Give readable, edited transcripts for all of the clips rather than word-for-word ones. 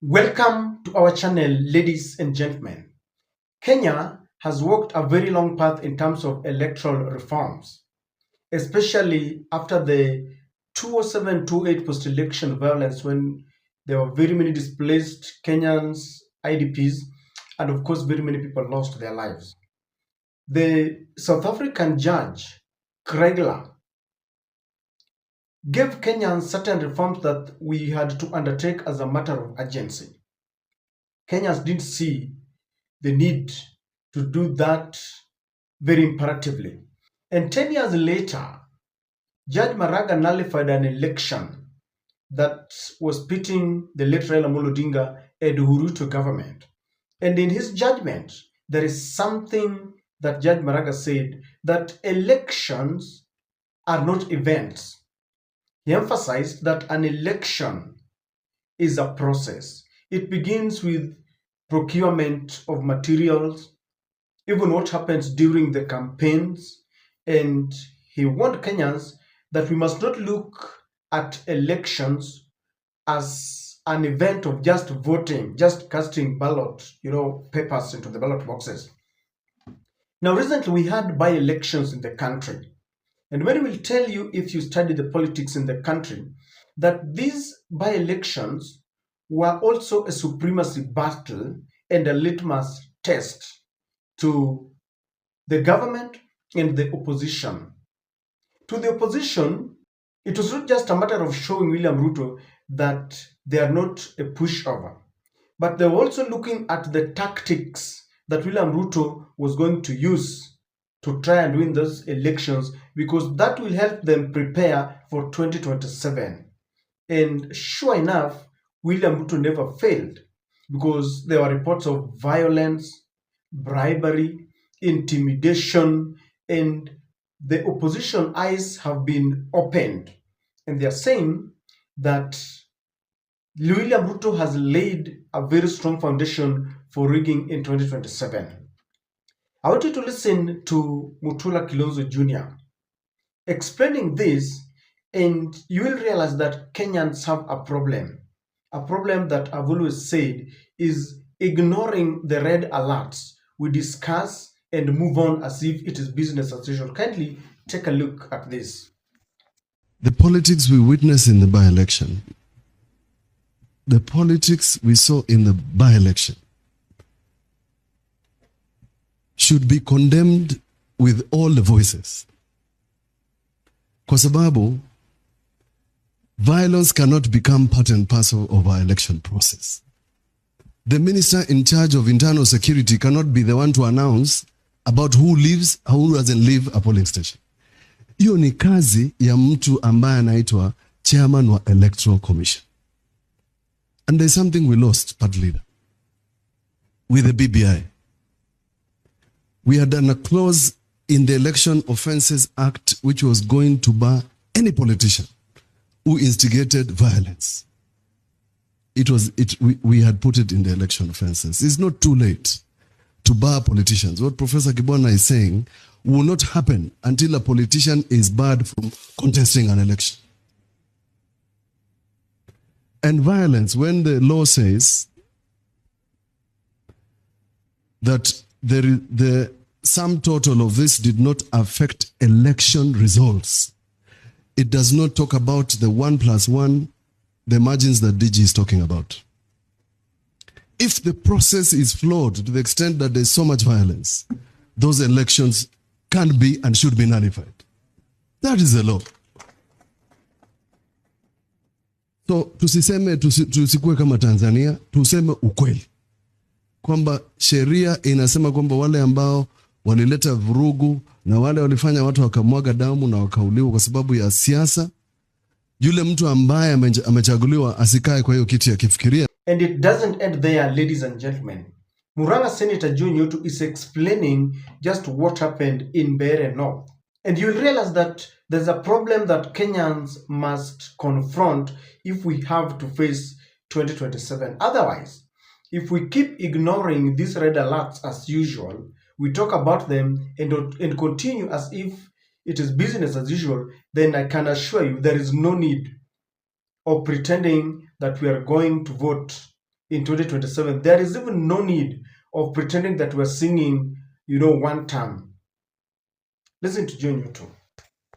Welcome to our channel, ladies and gentlemen. Kenya has walked a very long path in terms of electoral reforms, especially after the 2007-2008 post-election violence when there were very many displaced Kenyans, IDPs, and of course very many people lost their lives. The South African judge, Kregler, gave Kenyans certain reforms that we had to undertake as a matter of urgency. Kenyans didn't see the need to do that very imperatively. And 10 years later, Judge Maraga nullified an election that was pitting the late Raila Amolo Odinga and Ruto government. And in his judgment, there is something that Judge Maraga said, that elections are not events. He emphasized that an election is a process. It begins with procurement of materials, even what happens during the campaigns. And he warned Kenyans that we must not look at elections as an event of just voting, just casting ballot, papers into the ballot boxes. Now, recently we had by-elections in the country. And many will tell you, if you study the politics in the country, that these by-elections were also a supremacy battle and a litmus test to the government and the opposition. To the opposition, it was not just a matter of showing William Ruto that they are not a pushover, but they were also looking at the tactics that William Ruto was going to use to try and win those elections, because that will help them prepare for 2027. And sure enough, William Ruto never failed, because there were reports of violence, bribery, intimidation, and the opposition eyes have been opened. And they are saying that William Ruto has laid a very strong foundation for rigging in 2027. I want you to listen to Mutula Kilonzo Jr. explaining this, and you will realize that Kenyans have a problem that I've always said is ignoring the red alerts. We discuss and move on as if it is business as usual. Kindly take a look at this. The politics we witnessed in the by-election, the politics we saw in the by-election, should be condemned with all the voices. Kwa sababu, violence cannot become part and parcel of our election process. The minister in charge of internal security cannot be the one to announce about who lives, who doesn't live a polling station. Hiyo ni kazi ya mtu ambaye anaitwa chairman wa Electoral Commission. And there's something we lost, part leader, with the BBI. We had done a clause in the Election Offences Act which was going to bar any politician who instigated violence. We had put it in the election offenses. It's not too late to bar politicians. What Professor Kibwana is saying will not happen until a politician is barred from contesting an election. And violence, when the law says that the sum total of this did not affect election results, it does not talk about the 1+1, the margins that DG is talking about. If the process is flawed to the extent that there's so much violence, those elections can be and should be nullified. That is the law. So tusikue kama Tanzania, tuseme ukweli kwamba sheria inasema kwamba wale ambao walileta vurugu na wale walifanya watu wakamwaga damu na wakauliwa kwa sababu ya siasa, yule mtu ambaye amechaguliwa asikae kwa hiyo kiti akifikiria. And it doesn't end there, ladies and gentlemen. Muranga Senator John Yotu is explaining just what happened in Mbeere North. And you'll realize that there's a problem that Kenyans must confront if we have to face 2027. Otherwise, if we keep ignoring these red alerts as usual, we talk about them and continue as if it is business as usual, then I can assure you there is no need of pretending that we are going to vote in 2027. There is even no need of pretending that we're singing, one term. Listen to John Ruto.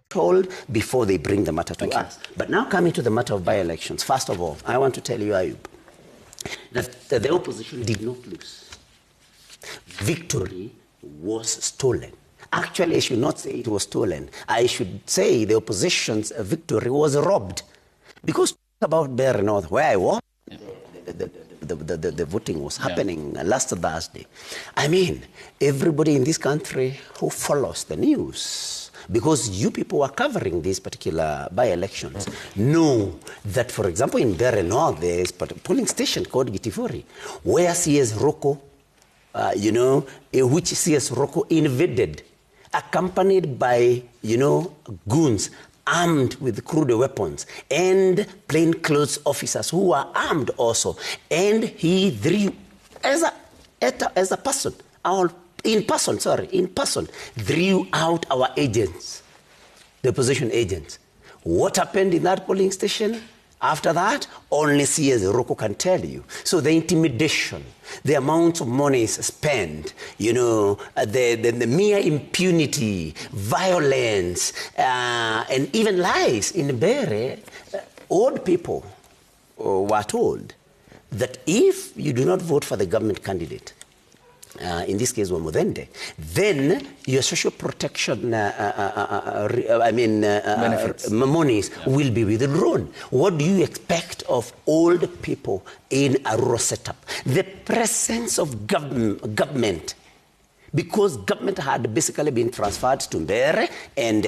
Told before they bring the matter to us. But now coming to the matter of by-elections, first of all, I want to tell you, Ayub, that the opposition did not lose. Victory was stolen. Actually, I should not say it was stolen. I should say the opposition's victory was robbed. Because about Bear North, where I was, the voting was happening last Thursday. I mean, everybody in this country who follows the news, because you people are covering these particular by-elections, know that, for example, in Bear North, there is a polling station called Gitifuri, where CS Roko, which CS Roko invaded, accompanied by, goons armed with crude weapons and plainclothes officers who were armed also. And he drew, as a person, in person, drew out our agents, the opposition agents. What happened in that polling station? After that, only CS Roko can tell you. So the intimidation, the amount of money spent, the mere impunity, violence, and even lies in Bere, old people were told that if you do not vote for the government candidate, in this case, Wamudende, then your social protection, monies will be withdrawn. What do you expect of old people in a rural setup? The presence of government, because government had basically been transferred to Mbere and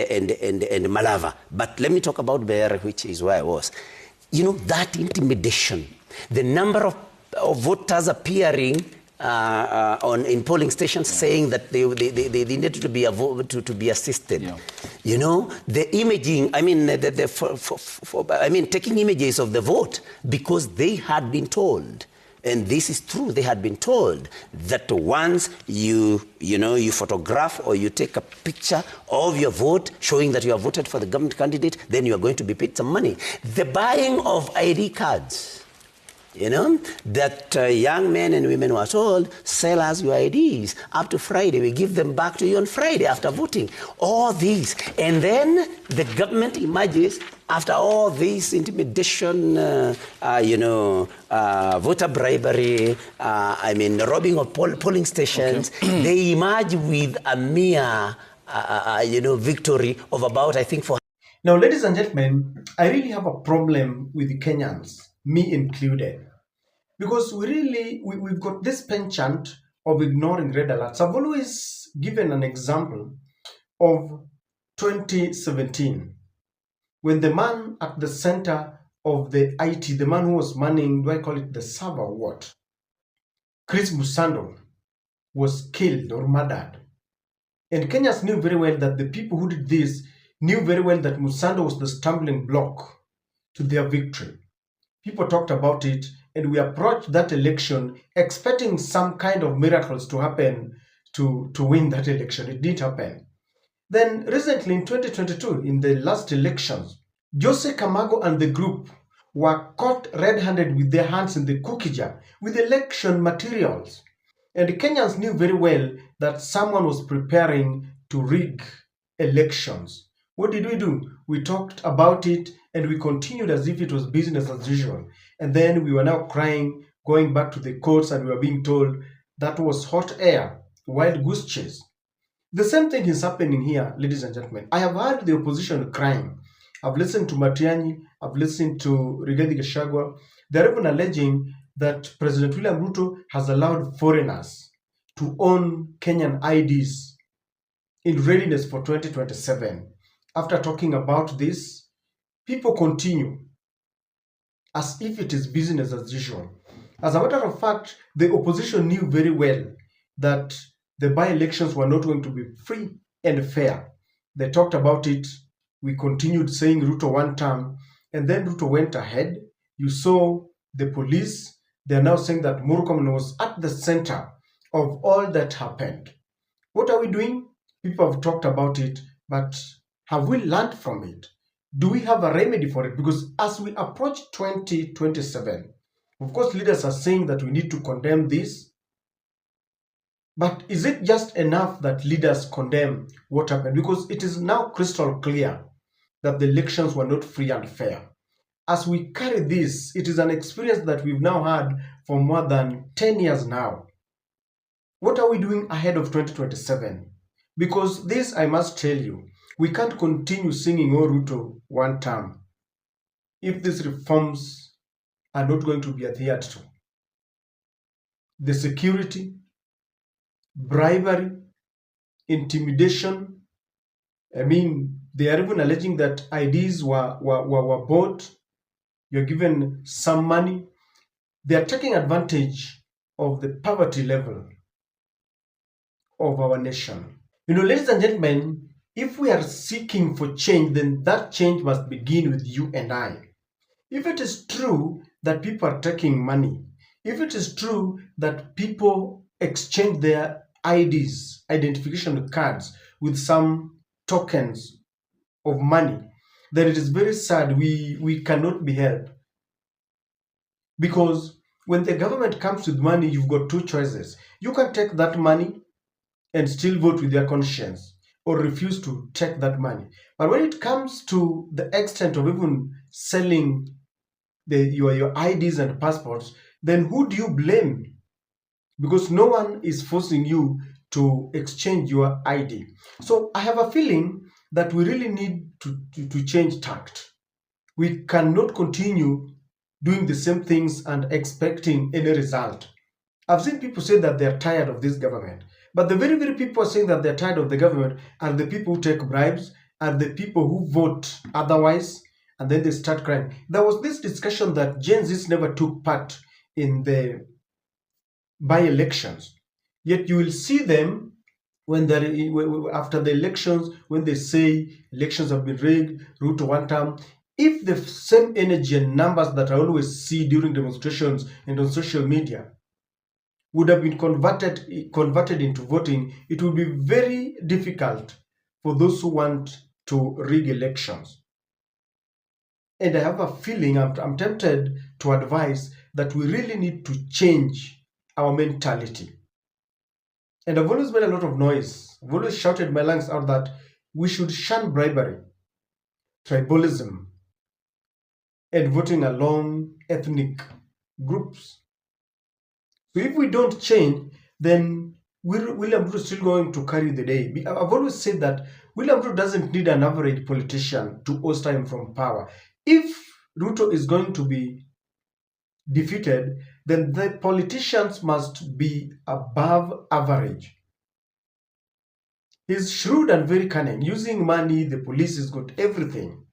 Malava. But let me talk about Mbere, which is where I was. That intimidation, the number of voters appearing in polling stations saying that they needed to be assisted. The imaging, taking images of the vote because they had been told, and this is true, they had been told that once you photograph or you take a picture of your vote showing that you have voted for the government candidate, then you are going to be paid some money. The buying of ID cards, that young men and women were told, sell us your IDs up to Friday. We give them back to you on Friday after voting. All these. And then the government emerges after all this intimidation, voter bribery, robbing of polling stations. Okay. They emerge with a mere, victory of about, I think, 4. Now, ladies and gentlemen, I really have a problem with the Kenyans, me included, because we've got this penchant of ignoring red alerts. I've always given an example of 2017, when the man at the center of the IT, the man who was manning, do I call it the server or what? Chris Musando was killed or murdered. And Kenyans knew very well that the people who did this knew very well that Musando was the stumbling block to their victory. People talked about it, and we approached that election expecting some kind of miracles to happen to win that election. It didn't happen. Then recently in 2022, in the last elections, Jose Kamago and the group were caught red-handed with their hands in the cookie jar with election materials. And the Kenyans knew very well that someone was preparing to rig elections. What did we do? We talked about it and we continued as if it was business as usual. And then we were now crying, going back to the courts, and we were being told that was hot air, wild goose chase. The same thing is happening here, ladies and gentlemen. I have heard the opposition crying. I've listened to Matiang'i, I've listened to Rigathi Gachagua. They're even alleging that President William Ruto has allowed foreigners to own Kenyan IDs in readiness for 2027. After talking about this, people continue as if it is business as usual. As a matter of fact, the opposition knew very well that the by-elections were not going to be free and fair. They talked about it. We continued saying Ruto one term, and then Ruto went ahead. You saw the police. They are now saying that Murkomen was at the center of all that happened. What are we doing? People have talked about it, but have we learned from it? Do we have a remedy for it? Because as we approach 2027, Of course, leaders are saying that we need to condemn this, but is it just enough that leaders condemn what happened? Because it is now crystal clear that the elections were not free and fair. As we carry this, it is an experience that we've now had for more than 10 years now. What are we doing ahead of 2027? Because this, I must tell you, we can't continue singing "Oh Ruto" one term if these reforms are not going to be adhered to. The security, bribery, intimidation. I mean, they are even alleging that IDs were bought. You're given some money. They are taking advantage of the poverty level of our nation. You know, ladies and gentlemen, if we are seeking for change, then that change must begin with you and I. If it is true that people are taking money, if it is true that people exchange their IDs, identification cards, with some tokens of money, then it is very sad. We cannot be held. Because when the government comes with money, you've got two choices. You can take that money and still vote with your conscience, or refuse to take that money. But when it comes to the extent of even selling your IDs and passports, then who do you blame? Because no one is forcing you to exchange your ID. So I have a feeling that we really need to change tact. We cannot continue doing the same things and expecting any result. I've seen people say that they're tired of this government. But the very, very people saying that they're tired of the government are the people who take bribes, are the people who vote otherwise, and then they start crying. There was this discussion that Gen Zs never took part in the by-elections. Yet you will see them when after the elections, when they say elections have been rigged, Ruto one term. If the same energy and numbers that I always see during demonstrations and on social media would have been converted into voting, it would be very difficult for those who want to rig elections. And I have a feeling, I'm tempted to advise that we really need to change our mentality. And I've always made a lot of noise. I've always shouted my lungs out that we should shun bribery, tribalism, and voting along ethnic groups. So if we don't change, then William Ruto is still going to carry the day. I've always said that William Ruto doesn't need an average politician to oust him from power. If Ruto is going to be defeated, then the politicians must be above average. He's shrewd and very cunning. Using money, the police has got everything.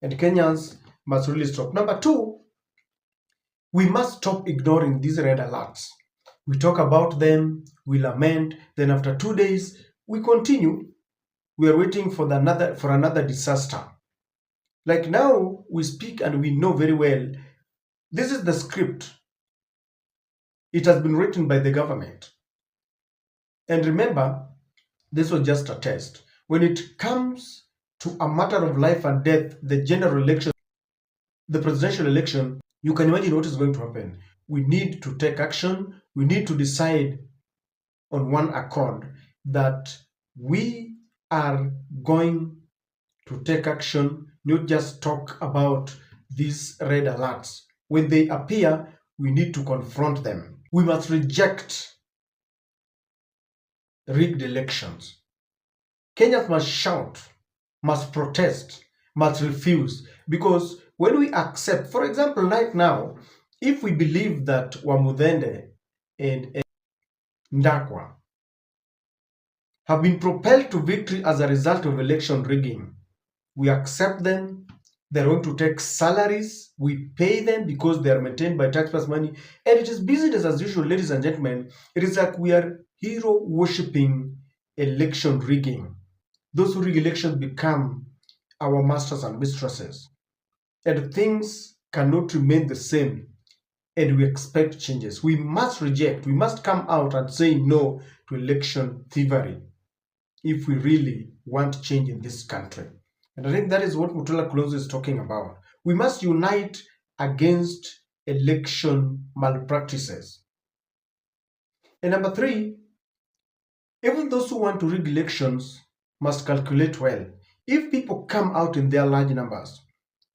And Kenyans must really stop. Number two, we must stop ignoring these red alerts. We talk about them, we lament, then after 2 days, we continue. We are waiting for another disaster. Like now, we speak and we know very well, this is the script. It has been written by the government. And remember, this was just a test. When it comes to a matter of life and death, the general election, the presidential election, you can imagine what is going to happen. We need to take action. We need to decide on one accord that we are going to take action, not just talk about these red alerts. When they appear, we need to confront them. We must reject rigged elections. Kenyans must shout, must protest, must refuse. Because when we accept, for example, right now, if we believe that Wamudende and Ndakwa have been propelled to victory as a result of election rigging, we accept them. They're going to take salaries. We pay them because they are maintained by taxpayers' money. And it is business as usual, ladies and gentlemen. It is like we are hero worshipping election rigging. Those who rig elections become our masters and mistresses. And things cannot remain the same. And we expect changes. We must reject. We must come out and say no to election thievery if we really want change in this country. And I think that is what Mutula Kilonzo is talking about. We must unite against election malpractices. And number 3, even those who want to rig elections must calculate well. If people come out in their large numbers,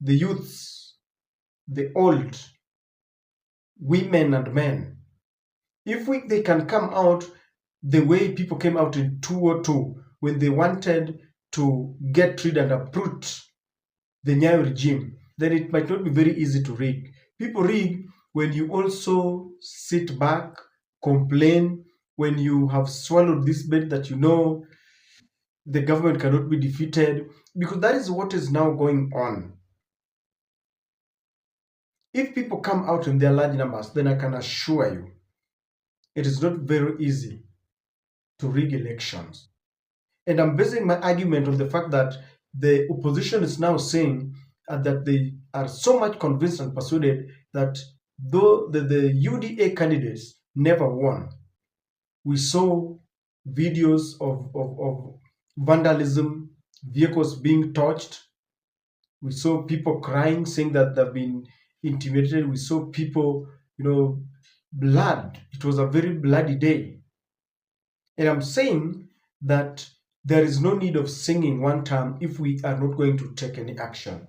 the youths, the old, women and men, if they can come out the way people came out in 2002 when they wanted to get rid and uproot the Nyayo regime, then it might not be very easy to rig. People rig when you also sit back, complain, when you have swallowed this bait that you know the government cannot be defeated, because that is what is now going on. If people come out in their large numbers, then I can assure you, it is not very easy to rig elections. And I'm basing my argument on the fact that the opposition is now saying that they are so much convinced and persuaded that though the UDA candidates never won. We saw videos of vandalism, vehicles being torched. We saw people crying, saying that they've been intimidated. We saw people, blood. It was a very bloody day. And I'm saying that there is no need of singing one time if we are not going to take any action.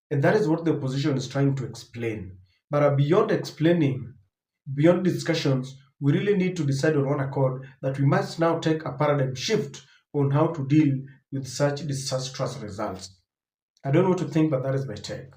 And that is what the opposition is trying to explain. But beyond explaining, beyond discussions, we really need to decide on one accord that we must now take a paradigm shift on how to deal with such disastrous results. I don't know what to think, but that is my take.